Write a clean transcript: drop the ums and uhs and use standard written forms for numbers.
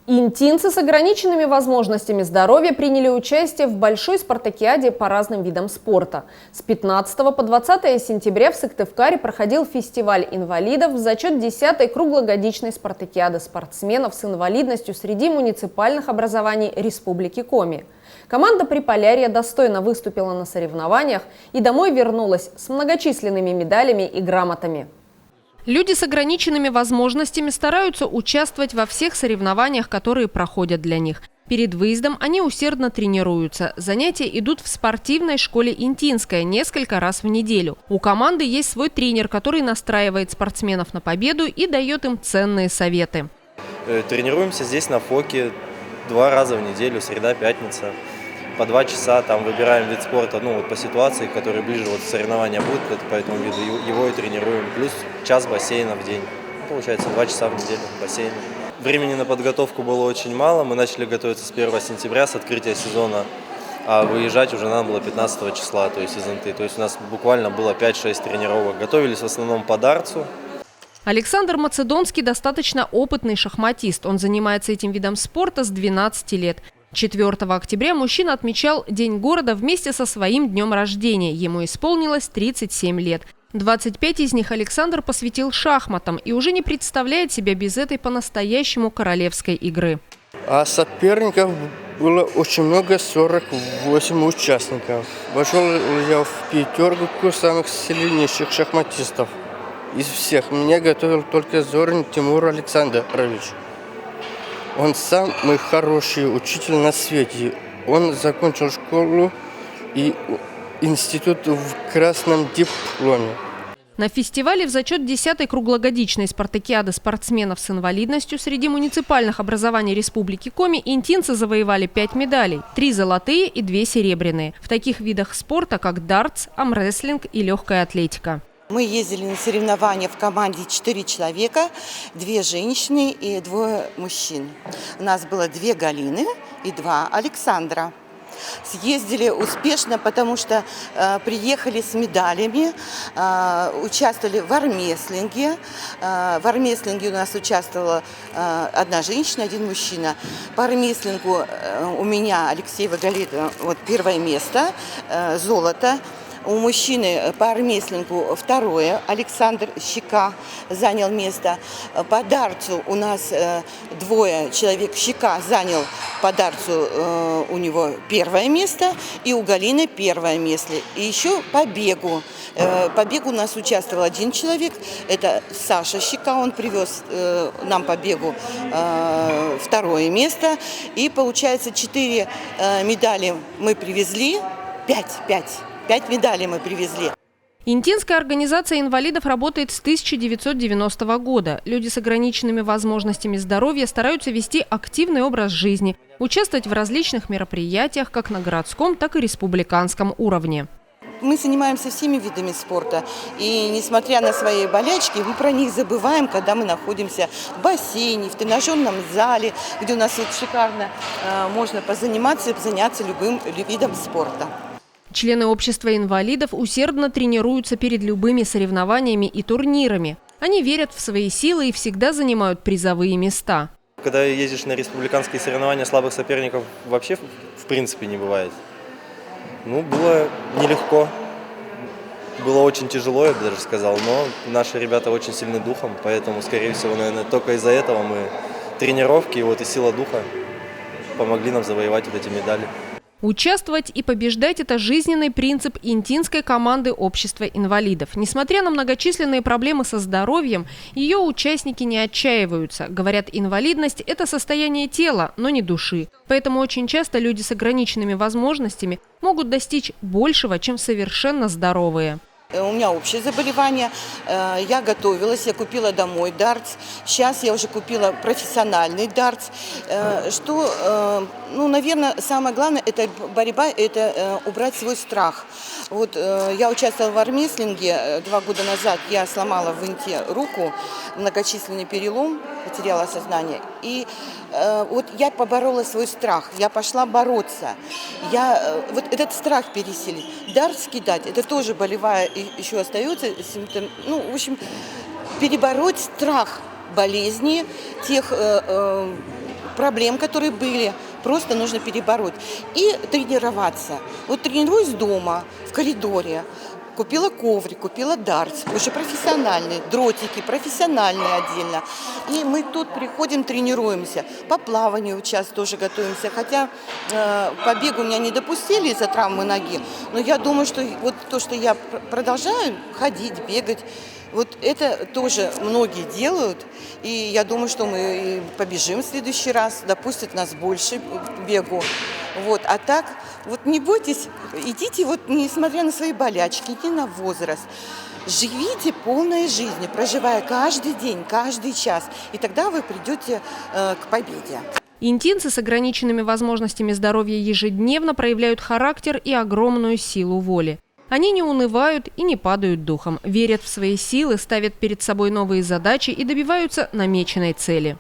Интинцы с ограниченными возможностями здоровья приняли участие в большой спартакиаде по разным видам спорта. С 15 по 20 сентября в Сыктывкаре проходил фестиваль инвалидов в зачет 10-й круглогодичной спартакиады спортсменов с инвалидностью среди муниципальных образований Республики Коми. Команда Приполярья достойно выступила на соревнованиях и домой вернулась с многочисленными медалями и грамотами. Люди с ограниченными возможностями стараются участвовать во всех соревнованиях, которые проходят для них. Перед выездом они усердно тренируются. Занятия идут в спортивной школе «Интинская» несколько раз в неделю. У команды есть свой тренер, который настраивает спортсменов на победу и дает им ценные советы. Тренируемся здесь на ФОКе 2 раза в неделю, среда, пятница. По 2 часа там выбираем вид спорта, по ситуации, который ближе соревнования будут, по этому виду его и тренируем. Плюс час бассейна в день. Получается 2 часа в неделю бассейна. Времени на подготовку было очень мало. Мы начали готовиться с 1 сентября, с открытия сезона. А выезжать уже надо было 15 числа, то есть из Инты. То есть у нас буквально было 5-6 тренировок. Готовились в основном по дартсу. Александр Macedonский достаточно опытный шахматист. Он занимается этим видом спорта с 12 лет. 4 октября мужчина отмечал День города вместе со своим днем рождения. Ему исполнилось 37 лет. 25 из них Александр посвятил шахматам и уже не представляет себя без этой по-настоящему королевской игры. А соперников было очень много, 48 участников. Вошел я в 5 самых сильнейших шахматистов. Из всех меня готовил только Зорин Тимур Александрович. Он самый хороший учитель на свете. Он закончил школу и институт в красном дипломе. На фестивале в зачет 10-й круглогодичной спартакиады спортсменов с инвалидностью среди муниципальных образований Республики Коми интинцы завоевали 5 медалей, 3 золотые и 2 серебряные. В таких видах спорта, как дартс, армрестлинг и легкая атлетика. Мы ездили на соревнования в команде 4 человека, 2 женщины и 2 мужчин. У нас было 2 Галины и 2 Александра. Съездили успешно, потому что приехали с медалями, участвовали в армрестлинге. В армрестлинге у нас участвовала 1 женщина, 1 мужчина. По армрестлингу у меня, Алексеева Галина, 1 место, золото. У мужчины по армрестлингу 2, Александр Щека занял место. По дартсу у нас 2 человек. Щека занял по дартсу у него 1 место, и у Галины 1 место. И еще по бегу. По бегу у нас участвовал 1 человек. Это Саша Щека, он привез нам по бегу 2 место. И получается 4 медали мы привезли, 5 медалей мы привезли. Интинская организация инвалидов работает с 1990 года. Люди с ограниченными возможностями здоровья стараются вести активный образ жизни, участвовать в различных мероприятиях как на городском, так и республиканском уровне. Мы занимаемся всеми видами спорта. И несмотря на свои болячки, мы про них забываем, когда мы находимся в бассейне, в тренажерном зале, где у нас шикарно можно позаниматься, заняться любым видом спорта. Члены общества инвалидов усердно тренируются перед любыми соревнованиями и турнирами. Они верят в свои силы и всегда занимают призовые места. Когда ездишь на республиканские соревнования, слабых соперников вообще в принципе не бывает. Было нелегко. Было очень тяжело, я бы даже сказал, но наши ребята очень сильны духом, поэтому, скорее всего, наверное, только из-за этого мы тренировки и сила духа помогли нам завоевать эти медали. Участвовать и побеждать – это жизненный принцип интинской команды общества инвалидов. Несмотря на многочисленные проблемы со здоровьем, ее участники не отчаиваются. Говорят, инвалидность – это состояние тела, но не души. Поэтому очень часто люди с ограниченными возможностями могут достичь большего, чем совершенно здоровые. У меня общее заболевание, я готовилась, я купила домой дартс, сейчас я уже купила профессиональный дартс. Наверное, самое главное – это борьба, это убрать свой страх. Я участвовала в армрестлинге 2 года назад, я сломала в Инте руку, многочисленный перелом, потеряла сознание. И я поборола свой страх, я пошла бороться. Этот страх пересилить. Дартс кидать – это тоже болевая еще остается симптом. Перебороть страх болезни, тех проблем, которые были, просто нужно перебороть. И тренироваться. Вот тренируюсь дома, в коридоре. Купила коврик, купила дартс, уже профессиональные, дротики, профессиональные отдельно. И мы тут приходим, тренируемся. По плаванию сейчас тоже готовимся. Хотя по бегу меня не допустили из-за травмы ноги. Но я думаю, что вот то, что я продолжаю ходить, бегать, вот это тоже многие делают. И я думаю, что мы побежим в следующий раз, допустят нас больше к бегу. Вот. А так, вот не бойтесь, идите, вот, несмотря на свои болячки, идите на возраст. Живите полной жизнью, проживая каждый день, каждый час. И тогда вы придете к победе. Интинцы с ограниченными возможностями здоровья ежедневно проявляют характер и огромную силу воли. Они не унывают и не падают духом, верят в свои силы, ставят перед собой новые задачи и добиваются намеченной цели.